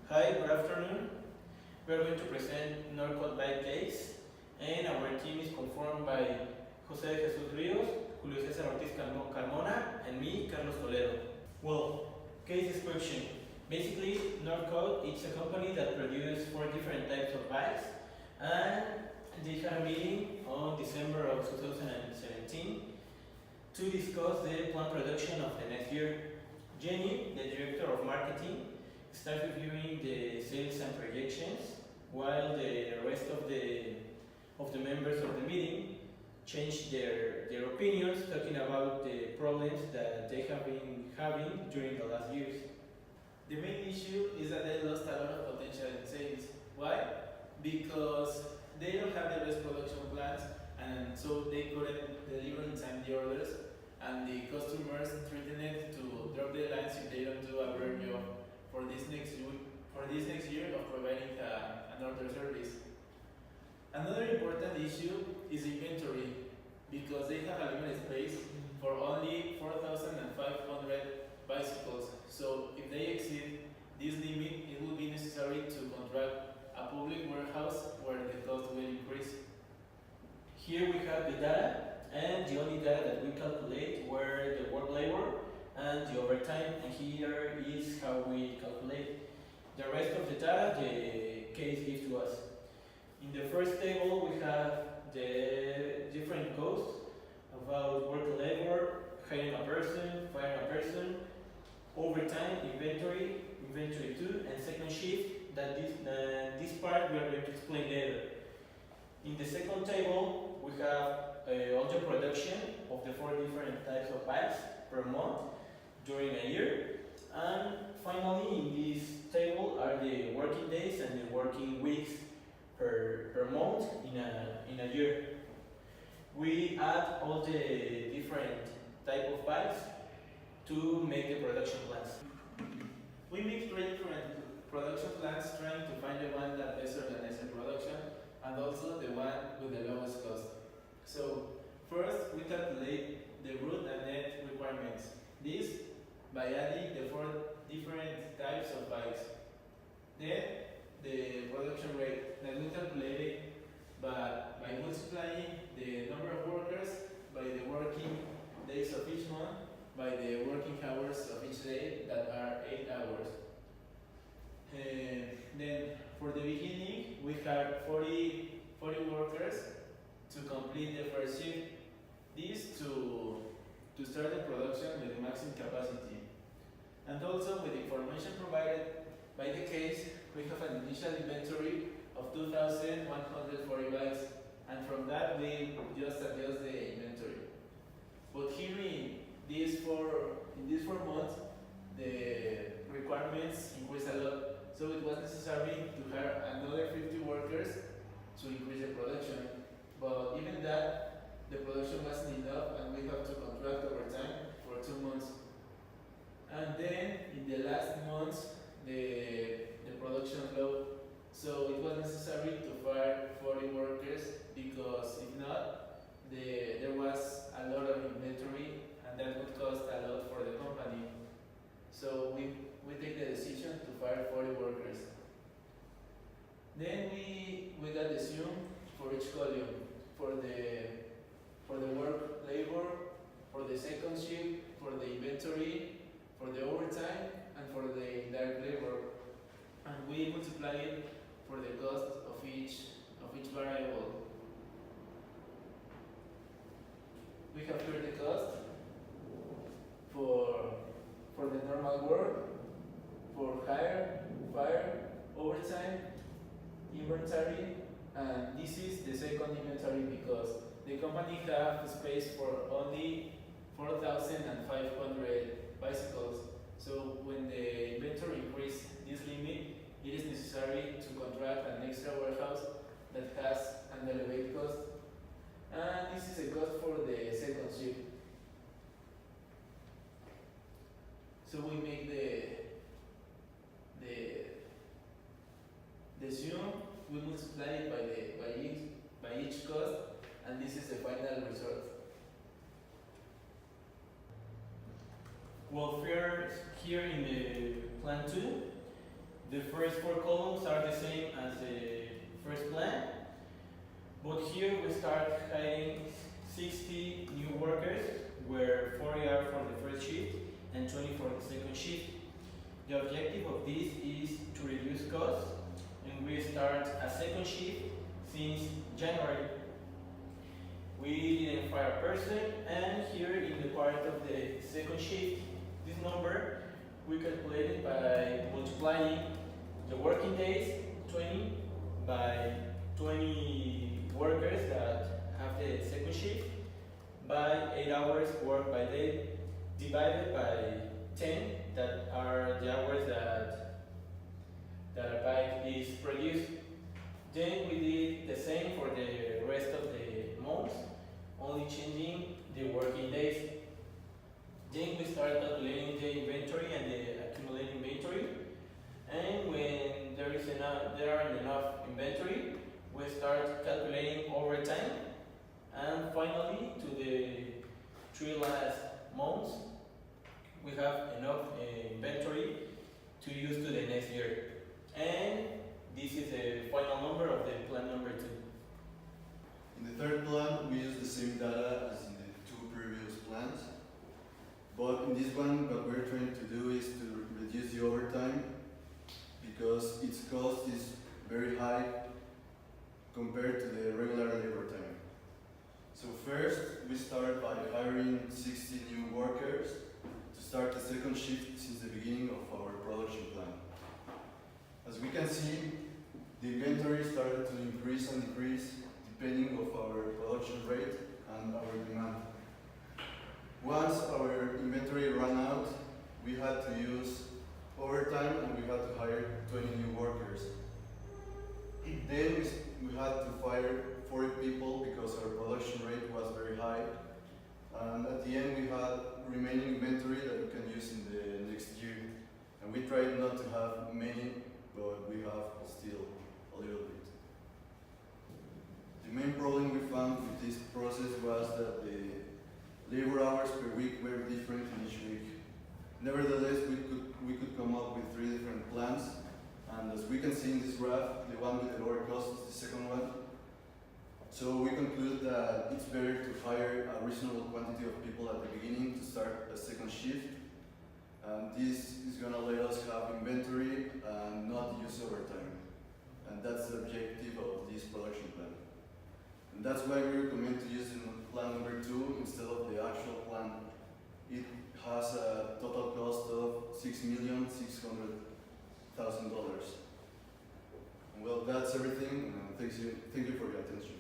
Hi, good afternoon. We are going to present Norcod Bike case, and our team is conformed by Jose Jesus Rios, Julio Cesar Ortiz Carmona, and me, Carlos Toledo. Well, case description. Basically, Norcod is a company that produces 4 different types of bikes, and they had a meeting on December of 2017 to discuss the planned production of the next year. Jenny, the director of marketing, started reviewing the sales and projections, while the rest of the members of the meeting changed their opinions, talking about the problems that they have been having during the last years. The main issue is that they lost a lot of potential in sales. Why? Because they don't have the best production plans, and so they couldn't deliver in time the orders, and the customers threatened to drop the lines if they don't do a better job for this next year of providing an order service. Another important issue is inventory, because they have a limited space for only 4,500 bicycles. So if they exceed this limit, it will be necessary to contract a public warehouse where the cost will increase. Here we have the data, and the only data that we calculate were the work labor and the overtime, and here is how we calculate. The rest of the data the case gives to us. In the first table we have the different costs about work labor, hiring a person, firing a person, overtime, inventory 2, and second shift, that this part we are going to explain later. In the second table we have all the production of the 4 different types of bikes per month during a year, and finally in this table are the working days and the working weeks per month in a year. We add all the different type of bikes to make the production plans. We make 3 different production plans, trying to find the one that best organizes the production and also the one with the lowest cost. So first we calculate the root and net requirements. This by adding the 4 different types of bikes. Then the production rate that we calculated by multiplying the number of workers by the working days of each month by the working hours of each day, that are 8 hours. Then for the beginning we had 40 workers to complete the first shift. This to start the production with the maximum capacity. And also with the information provided by the case, we have an initial inventory of 2,140 bikes, and from that we just adjust the inventory. But here in these four months, the requirements increased a lot, so it was necessary to hire another 50 workers to increase the production. But even that, the production wasn't enough, and we have to contract overtime for 2 months. And then in the last months, the production low, so it was necessary to fire 40 workers, because if not, there was a lot of inventory, and that would cost a lot for the company. So we take the decision to fire 40 workers. Then we got the sum for each column, for the work labor, for the second shift, for the inventory, for the overtime, and for the indirect labor. And we multiply it for the cost of each variable. We have here the cost for the normal work, for hire, fire, overtime, inventory, and this is the second inventory, because the company have space for only 4,500 bicycles. So when the inventory increase this limit, it is necessary to contract an extra warehouse that has an elevated cost, and this is a cost for the second shift. So we make the sum, we multiply it by each cost, and this is the final result. Well, here in the plan 2, The first 4 columns are the same as the first plan, but here we start hiring 60 new workers, where 40 are for the first shift and 20 for the second shift. The objective of this is to reduce costs, and we start a second shift since January. We didn't fire a person, and here in the part of the second shift, this number we calculated by multiplying the working days, 20, by 20 workers that have the second shift, by 8 hours worked by day, divided by 10, that are the hours that a bike is produced. Then we did the same for the rest of the months, only changing the working days. Then we start calculating the inventory and the accumulated inventory. And when there aren't enough inventory, we start calculating overtime. And finally, to the 3 last months, we have enough inventory to use to the next year. And this is the final number of the plan number 2. In the third plan, we use the same data as in the 2 previous plans. But in this one, what we're trying to do is to reduce the overtime because its cost is very high compared to the regular labor time. So first, we start by hiring 60 new workers to start the second shift since the beginning of our production plan. As we can see, the inventory started to increase and decrease depending of our production rate and our demand. Once our inventory ran out, we had to use overtime and we had to hire 20 new workers. Then we had to fire 40 people because our production rate was very high. And at the end we had remaining inventory that we can use in the next year. And we tried not to have many, but we have still a little bit. The main problem we found with this process was that the labor hours per week were different in each week. Nevertheless, we could come up with 3 different plans, and as we can see in this graph, the one with the lower cost is the second one. So we conclude that it's better to hire a reasonable quantity of people at the beginning to start a second shift, and this is going to let us have inventory and not use overtime. And that's the objective of this production plan. And that's why we recommend to use plan number 2 instead of the actual plan. It has a total cost of $6,600,000. Well, that's everything. Thank you for your attention.